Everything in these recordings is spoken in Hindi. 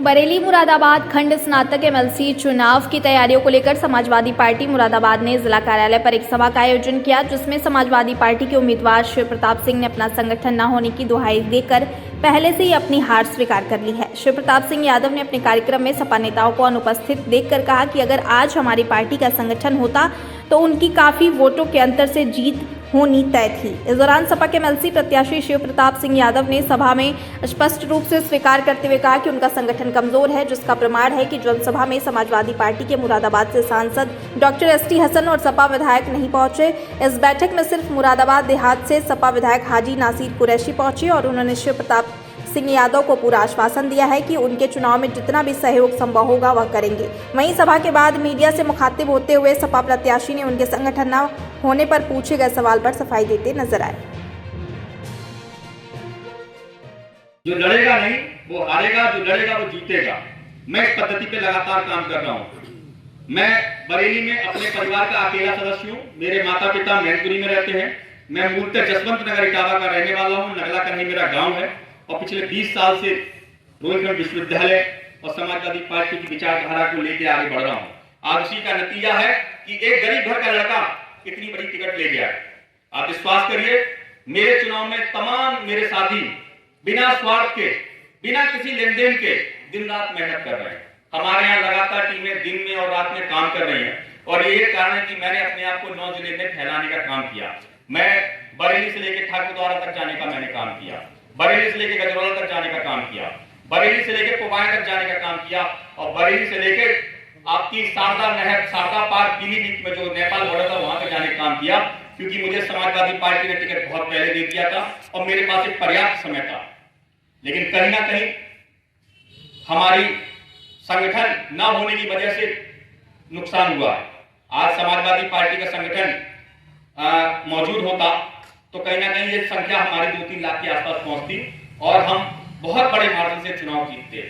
बरेली मुरादाबाद खंड स्नातक एमएलसी चुनाव की तैयारियों को लेकर समाजवादी पार्टी मुरादाबाद ने जिला कार्यालय पर एक सभा का आयोजन किया, जिसमें समाजवादी पार्टी के उम्मीदवार शिव प्रताप सिंह ने अपना संगठन न होने की दुहाई देकर पहले से ही अपनी हार स्वीकार कर ली है। शिव प्रताप सिंह यादव ने अपने कार्यक्रम में सपा नेताओं को अनुपस्थित देखकर कहा कि अगर आज हमारी पार्टी का संगठन होता तो उनकी काफी वोटों के अंतर से जीत होनी तय थी। इस दौरान सपा के एमएलसी प्रत्याशी शिव प्रताप सिंह यादव ने सभा में स्पष्ट रूप से स्वीकार करते हुए कहा कि उनका संगठन कमजोर है, जिसका प्रमाण है कि जनसभा में समाजवादी पार्टी के मुरादाबाद से सांसद डॉक्टर एसटी हसन और सपा विधायक नहीं पहुंचे। इस बैठक में सिर्फ मुरादाबाद देहात से सपा विधायक हाजी नासिर कुरैशी पहुंचे और उन्होंने शिव प्रताप सिंह यादव को पूरा आश्वासन दिया है कि उनके चुनाव में जितना भी सहयोग संभव होगा वह करेंगे। वहीं सभा के बाद मीडिया से मुखातिब होते हुए सपा प्रत्याशी ने उनके संगठन न होने पर पूछे गए सवाल पर सफाई देते नजर आए। जो लड़ेगा नहीं वो हारेगा, जो लड़ेगा वो जीतेगा। मैं इस पद्धति पे लगातार काम कर रहा हूँ। मैं बरेली में अपने परिवार का अकेला सदस्य हूँ। मेरे माता पिता मैनपुरी में रहते हैं। मैं मूलतः जसवंत नगर इटावा का रहने वाला हूँ। नगला करनी मेरा गाँव है और पिछले 20 साल से रोहिलखंड विश्वविद्यालय और समाजवादी पार्टी की विचारधारा को लेकर आगे बढ़ रहा हूँ। आज उसी का नतीजा है कि एक गरीब घर का लड़का इतनी बड़ी टिकट ले गया। आप विश्वास करिए, मेरे चुनाव में तमाम मेरे साथी बिना स्वार्थ के, बिना किसी लेन देन के दिन रात मेहनत कर रहे हैं। हमारे यहाँ लगातार टीमें दिन में और रात में काम कर रही हैं और ये कारण है कि मैंने अपने आप को 9 जिले में फैलाने का काम किया। मैं बरेली से लेकर ठाकुरद्वारा तक जाने का मैंने काम किया, बरेली से लेकर गजरौला तक जाने का काम किया, बरेली से लेकर पोबाय तक जाने का काम किया और बरेली से लेकर आपकी शारदा नहर, शारदा पार पीलीभीत में जो नेपाल बॉर्डर था वहां तक जाने का काम किया, क्योंकि मुझे समाजवादी पार्टी ने टिकट बहुत पहले दे दिया था और मेरे पास एक पर्याप्त समय था। लेकिन कहीं ना कहीं हमारी संगठन न होने की वजह से नुकसान हुआ है। आज समाजवादी पार्टी का संगठन मौजूद होता तो कहीं ना कहीं ये संख्या हमारी 2-3 लाख के आसपास पहुंचती और हम बहुत बड़े मार्जिन से चुनाव जीतते।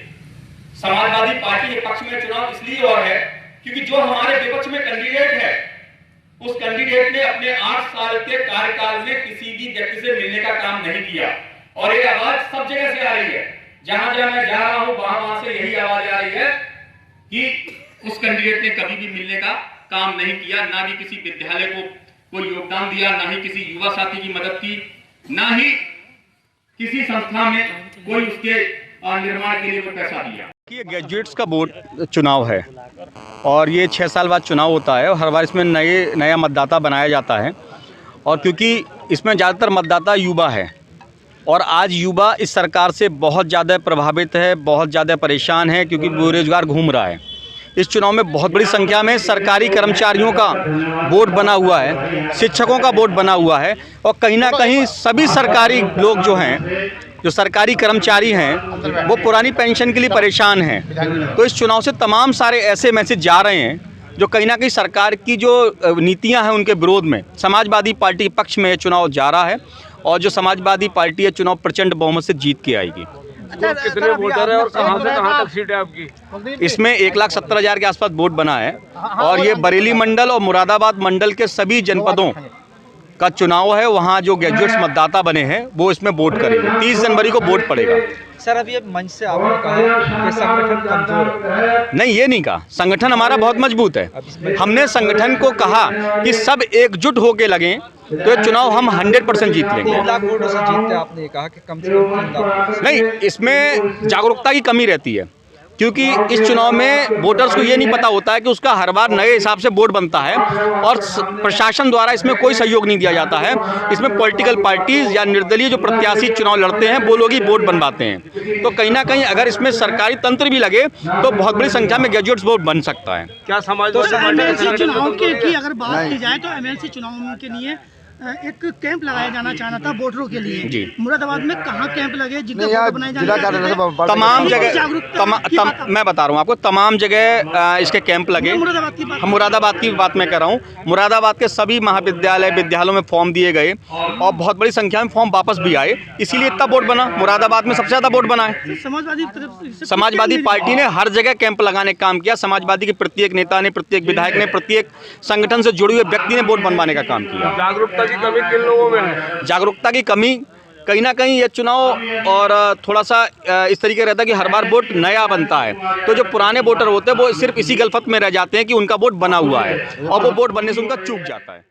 समाजवादी पार्टी के पक्ष में चुनाव इसलिए और है क्योंकि जो हमारे विपक्ष में कैंडिडेट है, उस कैंडिडेट ने अपने 8 साल के कार्यकाल में किसी भी व्यक्ति से मिलने का काम नहीं किया और ये आवाज सब जगह से आ रही है। जहां जहां मैं जा रहा हूं वहां से यही आवाज आ रही है कि उस कैंडिडेट ने कभी भी मिलने का काम नहीं किया, ना भी किसी विद्यालय को कोई योगदान दिया, ना ही किसी युवा साथी की मदद की, ना ही किसी संस्था में कोई उसके निर्माण के लिए कोई पैसा दिया। ये ग्रेजुएट्स का बोर्ड चुनाव है और ये 6 साल बाद चुनाव होता है और हर बार इसमें नया मतदाता बनाया जाता है और क्योंकि इसमें ज़्यादातर मतदाता युवा है और आज युवा इस सरकार से बहुत ज़्यादा प्रभावित है, बहुत ज़्यादा परेशान है क्योंकि बेरोजगार घूम रहा है। इस चुनाव में बहुत बड़ी संख्या में सरकारी कर्मचारियों का बोर्ड बना हुआ है, शिक्षकों का बोर्ड बना हुआ है और कहीं ना कहीं सभी सरकारी लोग जो हैं, जो सरकारी कर्मचारी हैं, वो पुरानी पेंशन के लिए परेशान हैं। तो इस चुनाव से तमाम सारे ऐसे मैसेज जा रहे हैं जो कहीं ना कहीं सरकार की जो नीतियां हैं उनके विरोध में समाजवादी पार्टी के पक्ष में ये चुनाव जा रहा है और जो समाजवादी पार्टी ये चुनाव प्रचंड बहुमत से जीत के आएगी। कितने वोटर है और कहां से कहां तक सीट है आपकी? इसमें 1,70,000 के आसपास वोट बना है और ये बरेली मंडल और मुरादाबाद मंडल के सभी जनपदों का चुनाव है। वहाँ जो ग्रेजुएट्स मतदाता बने हैं वो इसमें वोट करेंगे। 30 जनवरी को वोट पड़ेगा। सर, अभी ये मंच से आपने कहा कि संगठन कमजोर है। नहीं, ये नहीं कहा। संगठन हमारा बहुत मजबूत है। हमने संगठन को कहा कि सब एकजुट होके लगें तो ये चुनाव हम 100% जीत लेंगे। 3 लाख वोटों से जीतते आपने कहा कि कम से कम 3 लाख। नहीं, इसमें जागरूकता की कमी रहती है क्योंकि इस चुनाव में वोटर्स को ये नहीं पता होता है कि उसका हर बार नए हिसाब से वोट बनता है और प्रशासन द्वारा इसमें कोई सहयोग नहीं दिया जाता है। इसमें पॉलिटिकल पार्टीज या निर्दलीय जो प्रत्याशी चुनाव लड़ते हैं वो लोग ही वोट बनवाते हैं। तो कहीं ना कहीं अगर इसमें सरकारी तंत्र भी लगे तो बहुत बड़ी संख्या में ग्रेजुएट्स वोट बन सकता है। क्या समाज एमएलसी चुनाव की अगर बात की जाए तो एमएलसी चुनाव के लिए एक कैंप लगाया जाना चाहना था वोटरों के लिए जी। मुरादाबाद में कहाँ कैंप लगे जिनके वोट बनाए जाने तमाम जगह मैं बता रहा हूँ आपको, तमाम जगह इसके कैंप लगे। हम मुरादाबाद की बात मैं कर रहा हूँ। मुरादाबाद के सभी महाविद्यालय विद्यालयों में फॉर्म दिए गए और बहुत बड़ी संख्या में फॉर्म वापस भी आए, इसीलिए इतना वोट बना। मुरादाबाद में सबसे ज्यादा वोट बना है। समाजवादी पार्टी ने हर जगह कैंप लगाने का काम किया। समाजवादी के प्रत्येक नेता ने, प्रत्येक विधायक ने, प्रत्येक संगठन से जुड़े हुए व्यक्ति ने वोट बनवाने का काम किया। जागरूकता की कमी किन लोगों में है? जागरूकता की कमी कहीं ना कहीं ये चुनाव और थोड़ा सा इस तरीके रहता है कि हर बार वोट नया बनता है, तो जो पुराने वोटर होते हैं वो सिर्फ इसी गलफत में रह जाते हैं कि उनका वोट बना हुआ है और वो वोट बनने से उनका चूक जाता है।